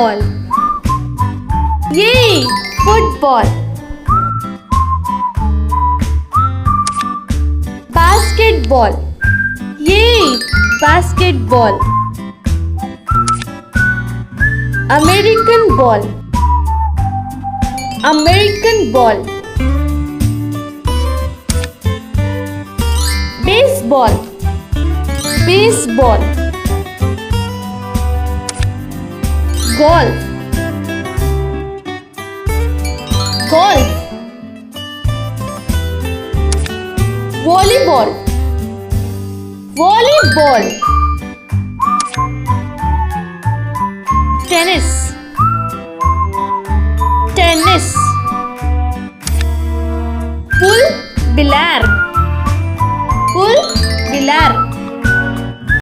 ball. Yay! Football. Basketball. Yay! Basketball. American ball. American ball. Baseball. Baseball. Golf. Golf. Volleyball. Volleyball. Tennis. Tennis. Pool, billiard. Pool, billiard.